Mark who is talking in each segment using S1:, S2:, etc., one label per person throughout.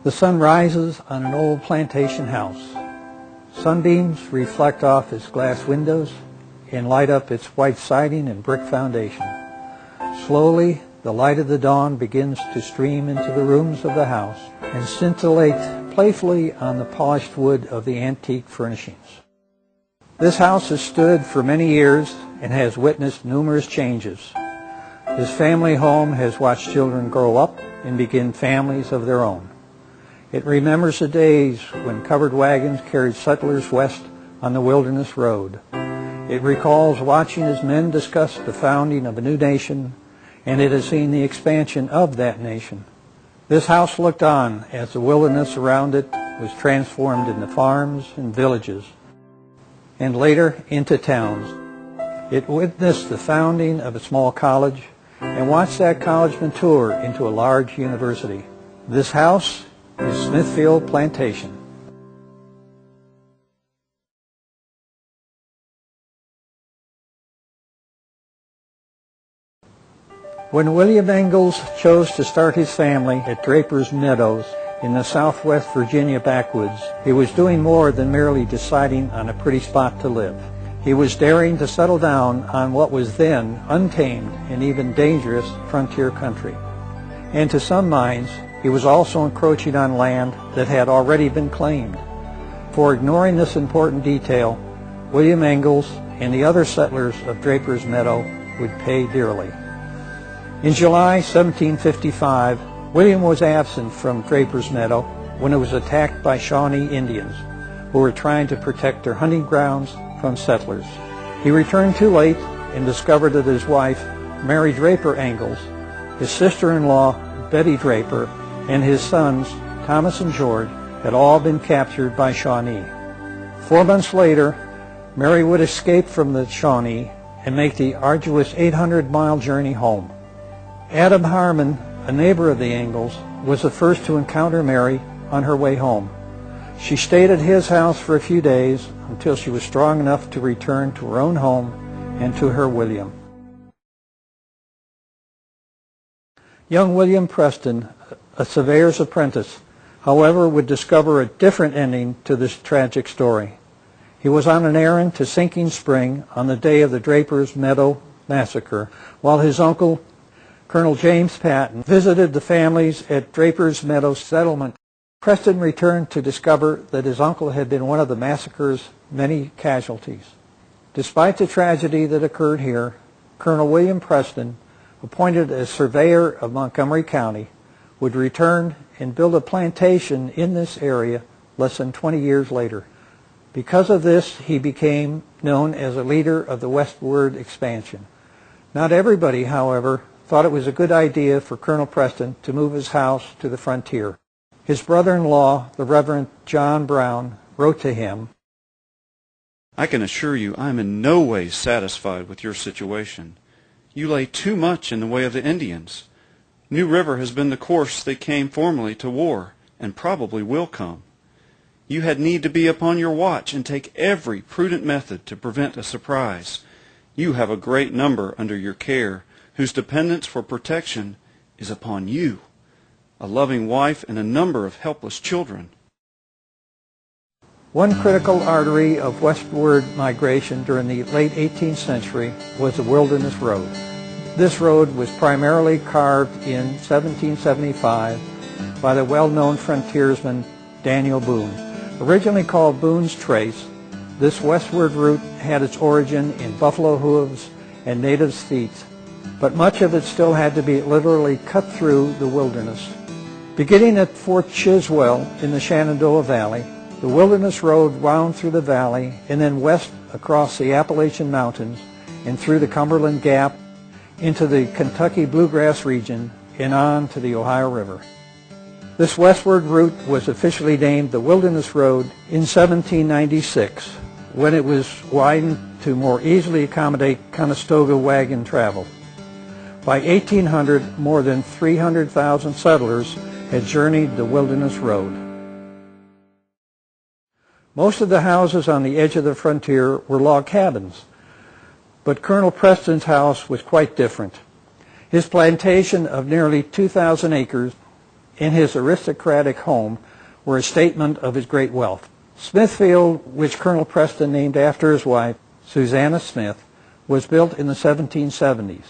S1: The sun rises on an old plantation house. Sunbeams reflect off its glass windows and light up its white siding and brick foundation. Slowly, the light of the dawn begins to stream into the rooms of the house and scintillate playfully on the polished wood of the antique furnishings. This house has stood for many years and has witnessed numerous changes. This family home has watched children grow up and begin families of their own. It remembers the days when covered wagons carried settlers west on the wilderness road. It recalls watching as men discussed the founding of a new nation, and it has seen the expansion of that nation. This house looked on as the wilderness around it was transformed into farms and villages, and later into towns. It witnessed the founding of a small college and watched that college mature into a large university. This house is Smithfield Plantation. When William Ingalls chose to start his family at Drapers Meadow in the southwest Virginia backwoods, he was doing more than merely deciding on a pretty spot to live. He was daring to settle down on what was then untamed and even dangerous frontier country. And to some minds, he was also encroaching on land that had already been claimed. For ignoring this important detail, William Ingalls and the other settlers of Drapers Meadow would pay dearly. In July 1755, William was absent from Drapers Meadow when it was attacked by Shawnee Indians, who were trying to protect their hunting grounds from settlers. He returned too late and discovered that his wife, Mary Draper Ingalls, his sister-in-law, Betty Draper, and his sons, Thomas and George, had all been captured by Shawnee. 4 months later, Mary would escape from the Shawnee and make the arduous 800-mile journey home. Adam Harmon, a neighbor of the Ingalls, was the first to encounter Mary on her way home. She stayed at his house for a few days until she was strong enough to return to her own home and to her William. Young William Preston, a surveyor's apprentice, however, would discover a different ending to this tragic story. He was on an errand to Sinking Spring on the day of the Drapers Meadow massacre, while his uncle, Colonel James Patton, visited the families at Drapers Meadow settlement. Preston returned to discover that his uncle had been one of the massacre's many casualties. Despite the tragedy that occurred here, Colonel William Preston, appointed as surveyor of Montgomery County, would return and build a plantation in this area less than 20 years later. Because of this, he became known as a leader of the westward expansion. Not everybody, however, thought it was a good idea for Colonel Preston to move his house to the frontier. His brother-in-law, the Reverend John Brown, wrote to him,
S2: "I can assure you I am in no way satisfied with your situation. You lay too much in the way of the Indians. New River has been the course they came formerly to war, and probably will come. You had need to be upon your watch and take every prudent method to prevent a surprise. You have a great number under your care, whose dependence for protection is upon you, a loving wife and a number of helpless children."
S1: One critical artery of westward migration during the late 18th century was the Wilderness Road. This road was primarily carved in 1775 by the well-known frontiersman Daniel Boone. Originally called Boone's Trace, this westward route had its origin in buffalo hooves and natives' feet, but much of it still had to be literally cut through the wilderness. Beginning at Fort Chiswell in the Shenandoah Valley, the Wilderness Road wound through the valley and then west across the Appalachian Mountains and through the Cumberland Gap into the Kentucky Bluegrass region and on to the Ohio River. This westward route was officially named the Wilderness Road in 1796, when it was widened to more easily accommodate Conestoga wagon travel. By 1800, more than 300,000 settlers had journeyed the Wilderness Road. Most of the houses on the edge of the frontier were log cabins, but Colonel Preston's house was quite different. His plantation of nearly 2,000 acres in his aristocratic home were a statement of his great wealth. Smithfield, which Colonel Preston named after his wife, Susanna Smith, was built in the 1770s.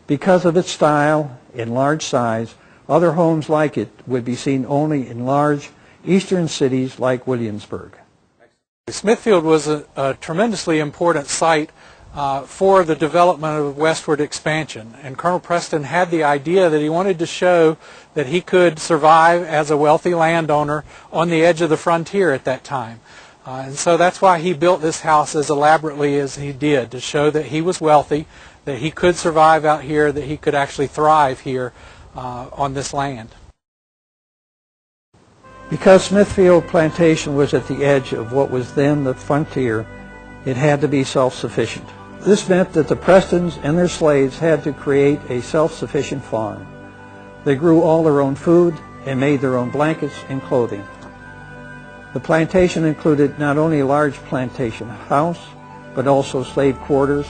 S1: Because of its style and large size, other homes like it would be seen only in large eastern cities like Williamsburg.
S3: Smithfield was a tremendously important site for the development of westward expansion, and Colonel Preston had the idea that he wanted to show that he could survive as a wealthy landowner on the edge of the frontier at that time. And so that's why he built this house as elaborately as he did, to show that he was wealthy, that he could survive out here, that he could actually thrive here on this land.
S1: Because Smithfield Plantation was at the edge of what was then the frontier, it had to be self-sufficient. This meant that the Prestons and their slaves had to create a self-sufficient farm. They grew all their own food and made their own blankets and clothing. The plantation included not only a large plantation house, but also slave quarters,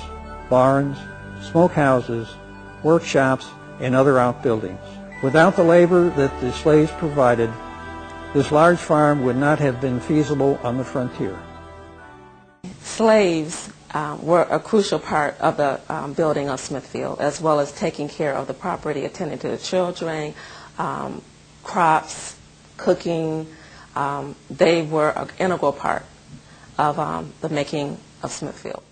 S1: barns, smokehouses, workshops, and other outbuildings. Without the labor that the slaves provided, this large farm would not have been feasible on the frontier.
S4: Slaves were a crucial part of the building of Smithfield, as well as taking care of the property, attending to the children, crops, cooking. They were an integral part of the making of Smithfield.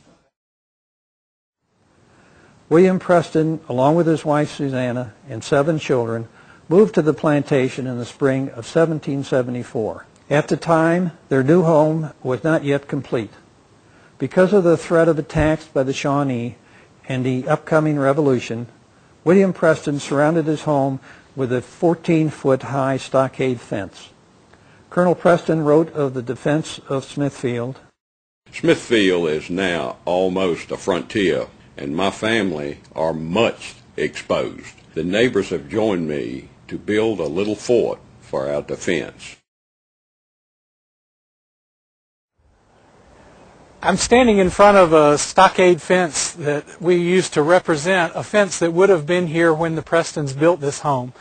S1: William Preston, along with his wife Susanna and 7 children, moved to the plantation in the spring of 1774. At the time, their new home was not yet complete. Because of the threat of attacks by the Shawnee and the upcoming revolution, William Preston surrounded his home with a 14-foot-high stockade fence. Colonel Preston wrote of the defense of Smithfield.
S5: Smithfield is now almost a frontier, and my family are much exposed. The neighbors have joined me to build a little fort for our defense.
S3: I'm standing in front of a stockade fence that we used to represent a fence that would have been here when the Prestons built this home.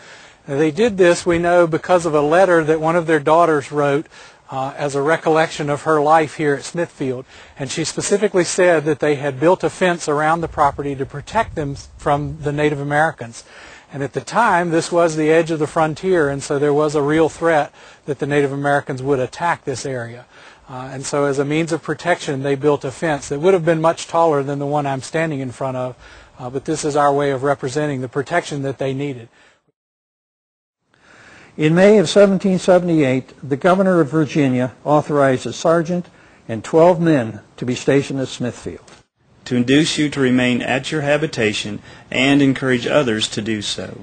S3: They did this, we know, because of a letter that one of their daughters wrote as a recollection of her life here at Smithfield. And she specifically said that they had built a fence around the property to protect them from the Native Americans. And at the time, this was the edge of the frontier, and so there was a real threat that the Native Americans would attack this area. And so as a means of protection, they built a fence that would have been much taller than the one I'm standing in front of, but this is our way of representing the protection that they needed.
S1: In May of 1778, the governor of Virginia authorized a sergeant and 12 men to be stationed at Smithfield,
S6: to induce you to remain at your habitation and encourage others to do so.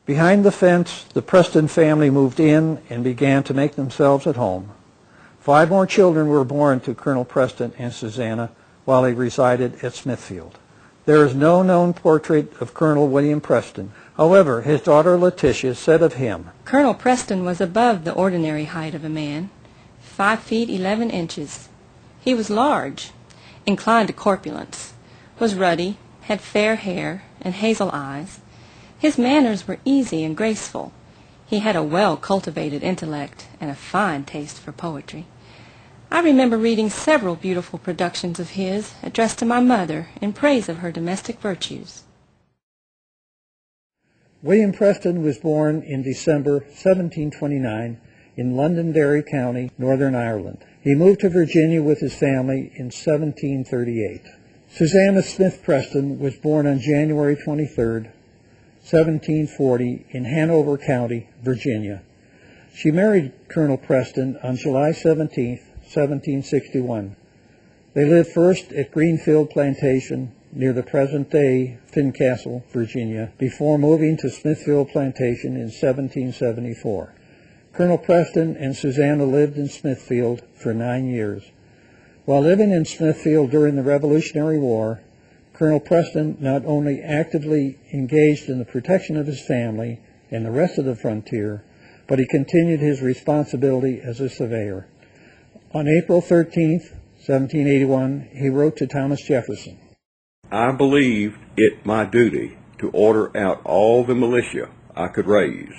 S1: Behind the fence, the Preston family moved in and began to make themselves at home. 5 more children were born to Colonel Preston and Susanna while they resided at Smithfield. There is no known portrait of Colonel William Preston. However, his daughter Letitia said of him,
S7: Colonel Preston was above the ordinary height of a man, 5 feet 11 inches. He was large, inclined to corpulence, was ruddy, had fair hair and hazel eyes. His manners were easy and graceful. He had a well-cultivated intellect and a fine taste for poetry. I remember reading several beautiful productions of his addressed to my mother in praise of her domestic virtues.
S1: William Preston was born in December 1729 in Londonderry County, Northern Ireland. He moved to Virginia with his family in 1738. Susanna Smith Preston was born on January 23, 1740 in Hanover County, Virginia. She married Colonel Preston on July 17, 1761. They lived first at Greenfield Plantation near the present-day Fincastle, Virginia, before moving to Smithfield Plantation in 1774. Colonel Preston and Susanna lived in Smithfield for 9 years. While living in Smithfield during the Revolutionary War, Colonel Preston not only actively engaged in the protection of his family and the rest of the frontier, but he continued his responsibility as a surveyor. On April 13, 1781, he wrote to Thomas Jefferson,
S5: I believe it my duty to order out all the militia I could raise.